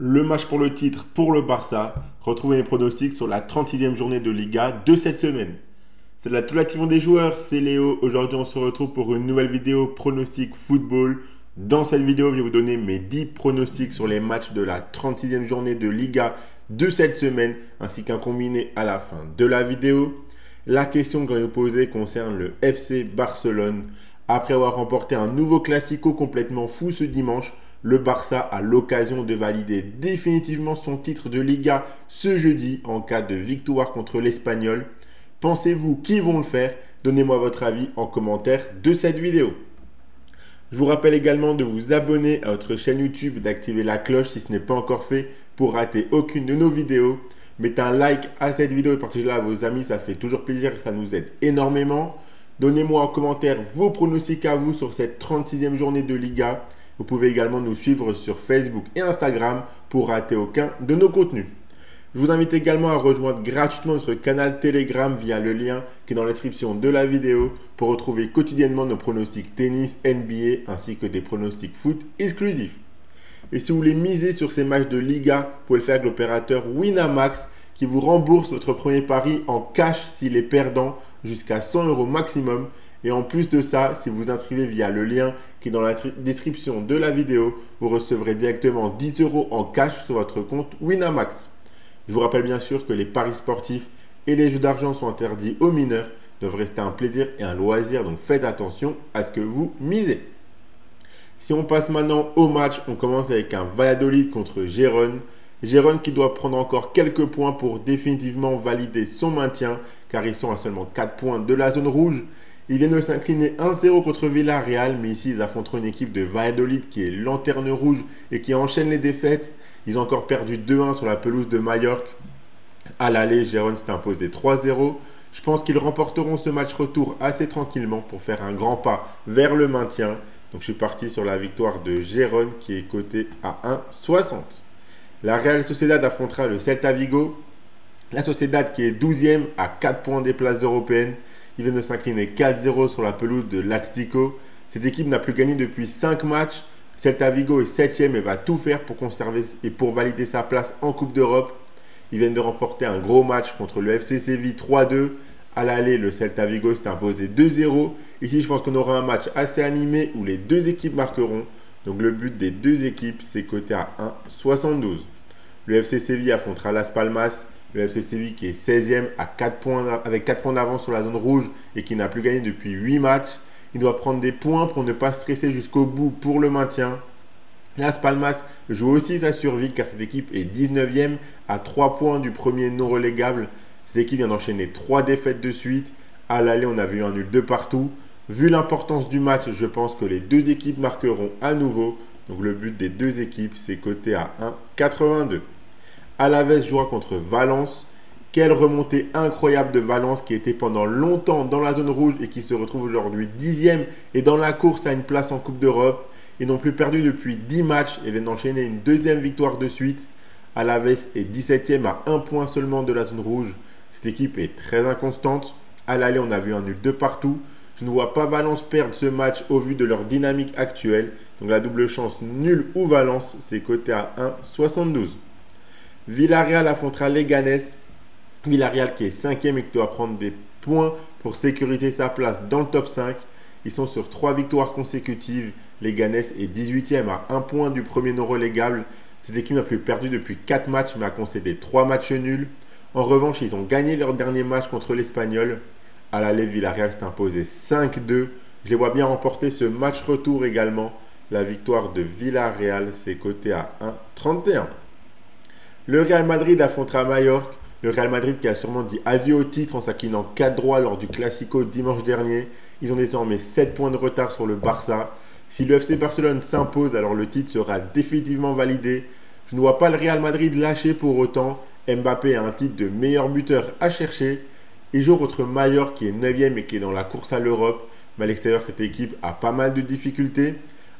Le match pour le titre pour le Barça. Retrouvez mes pronostics sur la 36e journée de Liga de cette semaine. C'est la toute la team des joueurs, c'est Léo. Aujourd'hui, on se retrouve pour une nouvelle vidéo pronostic football. Dans cette vidéo, je vais vous donner mes 10 pronostics sur les matchs de la 36e journée de Liga de cette semaine, ainsi qu'un combiné à la fin de la vidéo. La question que je vais vous poser concerne le FC Barcelone. Après avoir remporté un nouveau classico complètement fou ce dimanche, le Barça a l'occasion de valider définitivement son titre de Liga ce jeudi en cas de victoire contre l'Espagnol. Pensez-vous qu'ils vont le faire? Donnez-moi votre avis en commentaire de cette vidéo. Je vous rappelle également de vous abonner à notre chaîne YouTube, d'activer la cloche si ce n'est pas encore fait pour rater aucune de nos vidéos. Mettez un like à cette vidéo et partagez-la à vos amis, ça fait toujours plaisir et ça nous aide énormément. Donnez-moi en commentaire vos pronostics à vous sur cette 36e journée de Liga. Vous pouvez également nous suivre sur Facebook et Instagram pour rater aucun de nos contenus. Je vous invite également à rejoindre gratuitement notre canal Telegram via le lien qui est dans la description de la vidéo pour retrouver quotidiennement nos pronostics tennis, NBA ainsi que des pronostics foot exclusifs. Et si vous voulez miser sur ces matchs de Liga, vous pouvez le faire avec l'opérateur Winamax qui vous rembourse votre premier pari en cash s'il est perdant jusqu'à 100 € maximum. Et en plus de ça, si vous vous inscrivez via le lien qui est dans la description de la vidéo, vous recevrez directement 10 € en cash sur votre compte Winamax. Je vous rappelle bien sûr que les paris sportifs et les jeux d'argent sont interdits aux mineurs, doivent rester un plaisir et un loisir, donc faites attention à ce que vous misez. Si on passe maintenant au match, on commence avec un Valladolid contre Gérone. Gérone qui doit prendre encore quelques points pour définitivement valider son maintien, car ils sont à seulement 4 points de la zone rouge. Ils viennent de s'incliner 1-0 contre Villarreal, mais ici ils affronteront une équipe de Valladolid qui est lanterne rouge et qui enchaîne les défaites. Ils ont encore perdu 2-1 sur la pelouse de Majorque. À l'aller, Gérone s'est imposé 3-0. Je pense qu'ils remporteront ce match retour assez tranquillement pour faire un grand pas vers le maintien. Donc je suis parti sur la victoire de Gérone qui est cotée à 1,60. La Real Sociedad affrontera le Celta Vigo. La Sociedad qui est 12e à 4 points des places européennes. Ils viennent de s'incliner 4-0 sur la pelouse de l'Atlético. Cette équipe n'a plus gagné depuis 5 matchs. Celta Vigo est 7e et va tout faire pour conserver et pour valider sa place en Coupe d'Europe. Ils viennent de remporter un gros match contre le FC Séville 3-2. À l'aller, le Celta Vigo s'est imposé 2-0. Ici, je pense qu'on aura un match assez animé où les deux équipes marqueront. Donc le but des deux équipes, c'est coté à 1,72. Le FC Séville affrontera Las Palmas. Le FC Séville qui est 16e à 4 points, avec 4 points d'avance sur la zone rouge et qui n'a plus gagné depuis 8 matchs. Ils doivent prendre des points pour ne pas stresser jusqu'au bout pour le maintien. Las Palmas joue aussi sa survie car cette équipe est 19e à 3 points du premier non relégable. Cette équipe vient d'enchaîner 3 défaites de suite. À l'aller, on a vu un nul de partout. Vu l'importance du match, je pense que les deux équipes marqueront à nouveau. Donc le but des deux équipes, c'est coté à 1,82. Alavés jouera contre Valence. Quelle remontée incroyable de Valence qui était pendant longtemps dans la zone rouge et qui se retrouve aujourd'hui 10e et dans la course à une place en Coupe d'Europe. Ils n'ont plus perdu depuis 10 matchs et viennent d'enchaîner une deuxième victoire de suite. Alavés est 17e à 1 point seulement de la zone rouge. Cette équipe est très inconstante. À l'aller, on a vu un nul de partout. Je ne vois pas Valence perdre ce match au vu de leur dynamique actuelle. Donc la double chance nul ou Valence, c'est coté à 1,72. Villarreal affrontera Leganés. Villarreal qui est 5e et qui doit prendre des points pour sécuriser sa place dans le top 5. Ils sont sur 3 victoires consécutives. Leganés est 18e à 1 point du premier non relégable. Cette équipe n'a plus perdu depuis 4 matchs mais a concédé 3 matchs nuls. En revanche, ils ont gagné leur dernier match contre l'Espagnol. À l'aller, Villarreal s'est imposé 5-2. Je les vois bien remporter ce match retour également. La victoire de Villarreal, c'est coté à 1,31. Le Real Madrid affrontera Majorque. Le Real Madrid qui a sûrement dit adieu au titre en s'inclinant 4 droits lors du Classico dimanche dernier. Ils ont désormais 7 points de retard sur le Barça. Si le FC Barcelone s'impose, alors le titre sera définitivement validé. Je ne vois pas le Real Madrid lâcher pour autant. Mbappé a un titre de meilleur buteur à chercher. Il joue contre Majorque qui est 9e et qui est dans la course à l'Europe. Mais à l'extérieur, cette équipe a pas mal de difficultés.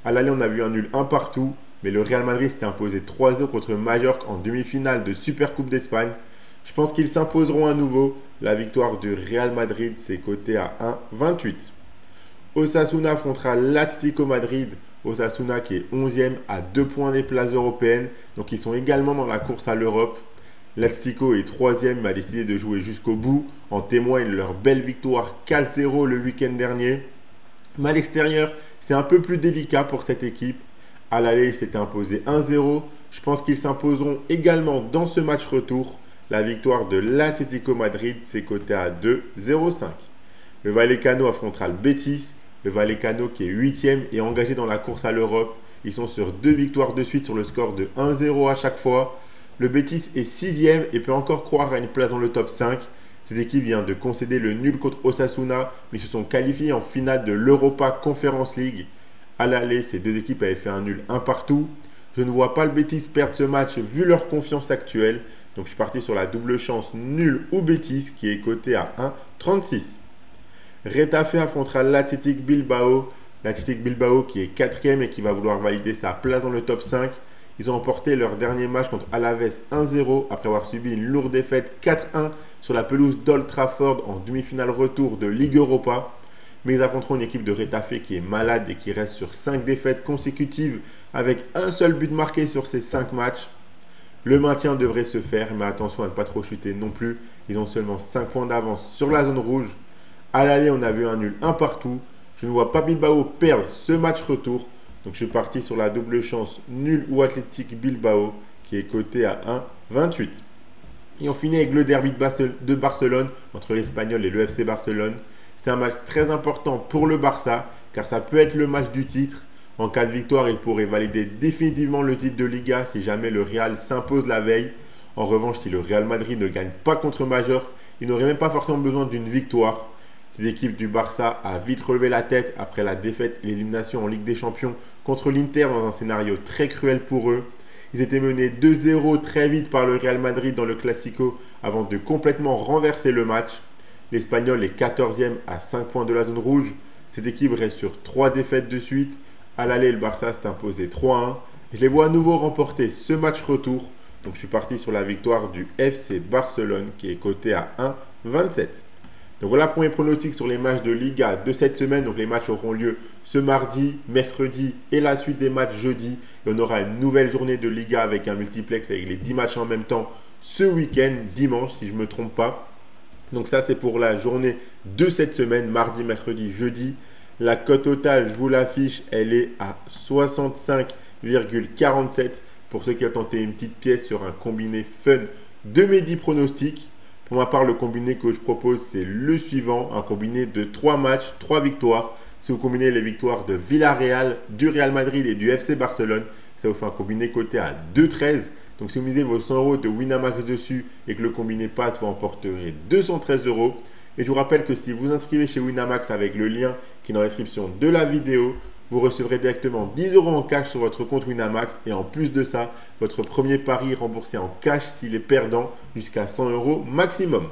À l'aller, on a vu un nul un partout. Mais le Real Madrid s'était imposé 3-0 contre Majorque en demi-finale de Supercoupe d'Espagne. Je pense qu'ils s'imposeront à nouveau. La victoire du Real Madrid, c'est coté à 1,28. Osasuna affrontera l'Atlético Madrid. Osasuna qui est 11e à 2 points des places européennes. Donc ils sont également dans la course à l'Europe. L'Atlético est 3e mais a décidé de jouer jusqu'au bout. En témoigne leur belle victoire 4-0 le week-end dernier. Mais à l'extérieur, c'est un peu plus délicat pour cette équipe. À l'aller, il s'était imposé 1-0. Je pense qu'ils s'imposeront également dans ce match retour. La victoire de l'Atlético Madrid, c'est coté à 2,05. Le Vallecano affrontera le Betis. Le Vallecano qui est 8e et engagé dans la course à l'Europe. Ils sont sur 2 victoires de suite sur le score de 1-0 à chaque fois. Le Betis est 6e et peut encore croire à une place dans le top 5. Cette équipe vient de concéder le nul contre Osasuna, mais se sont qualifiés en finale de l'Europa Conference League. À l'aller, ces deux équipes avaient fait un nul un partout. Je ne vois pas le Betis perdre ce match vu leur confiance actuelle. Donc je suis parti sur la double chance nul ou Betis qui est coté à 1,36. Retafe affrontera l'Athletic Bilbao. L'Athletic Bilbao qui est 4e et qui va vouloir valider sa place dans le top 5. Ils ont remporté leur dernier match contre Alaves 1-0 après avoir subi une lourde défaite 4-1 sur la pelouse d'Old Trafford en demi-finale retour de Ligue Europa. Mais ils affronteront une équipe de Retafe qui est malade et qui reste sur 5 défaites consécutives avec un seul but marqué sur ces 5 matchs. Le maintien devrait se faire, mais attention à ne pas trop chuter non plus. Ils ont seulement 5 points d'avance sur la zone rouge. À l'aller, on a vu un nul un partout. Je ne vois pas Bilbao perdre ce match retour. Donc je suis parti sur la double chance nul ou Athletic Bilbao qui est coté à 1,28. Et on finit avec le derby de Barcelone entre l'Espagnol et le FC Barcelone. C'est un match très important pour le Barça car ça peut être le match du titre. En cas de victoire, il pourrait valider définitivement le titre de Liga si jamais le Real s'impose la veille. En revanche, si le Real Madrid ne gagne pas contre Majorque, il n'aurait même pas forcément besoin d'une victoire. Cette équipe du Barça a vite relevé la tête après la défaite et l'élimination en Ligue des Champions contre l'Inter dans un scénario très cruel pour eux. Ils étaient menés 2-0 très vite par le Real Madrid dans le Classico avant de complètement renverser le match. L'Espagnol est 14e à 5 points de la zone rouge. Cette équipe reste sur 3 défaites de suite. À l'aller, le Barça s'est imposé 3-1. Je les vois à nouveau remporter ce match retour. Donc je suis parti sur la victoire du FC Barcelone qui est coté à 1,27. Donc voilà pour mes pronostics sur les matchs de Liga de cette semaine. Donc les matchs auront lieu ce mardi, mercredi et la suite des matchs jeudi. Et on aura une nouvelle journée de Liga avec un multiplex avec les 10 matchs en même temps ce week-end, dimanche si je ne me trompe pas. Donc ça c'est pour la journée de cette semaine, mardi, mercredi, jeudi. La cote totale, je vous l'affiche, elle est à 65,47 pour ceux qui ont tenté une petite pièce sur un combiné fun de mes 10 pronostics. Pour ma part, le combiné que je propose, c'est le suivant, un combiné de 3 matchs, 3 victoires. Si vous combinez les victoires de Villarreal, du Real Madrid et du FC Barcelone, ça vous fait un combiné coté à 2,13. Donc si vous misez vos 100 € de Winamax dessus et que le combiné passe, vous emporterez 213 €. Et je vous rappelle que si vous inscrivez chez Winamax avec le lien qui est dans la description de la vidéo, vous recevrez directement 10 € en cash sur votre compte Winamax et en plus de ça, votre premier pari est remboursé en cash s'il est perdant jusqu'à 100 € maximum.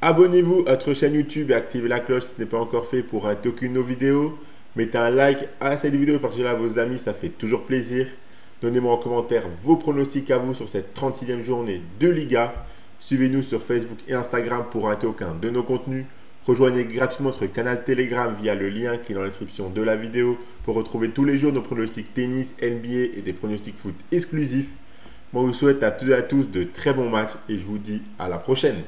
Abonnez-vous à notre chaîne YouTube et activez la cloche si ce n'est pas encore fait pour rater aucune de nos vidéos. Mettez un like à cette vidéo et partagez-la à vos amis, ça fait toujours plaisir. Donnez-moi en commentaire vos pronostics à vous sur cette 36e journée de Liga. Suivez-nous sur Facebook et Instagram pour rater aucun de nos contenus. Rejoignez gratuitement notre canal Telegram via le lien qui est dans la description de la vidéo pour retrouver tous les jours nos pronostics tennis, NBA et des pronostics foot exclusifs. Moi, je vous souhaite à toutes et à tous de très bons matchs et je vous dis à la prochaine.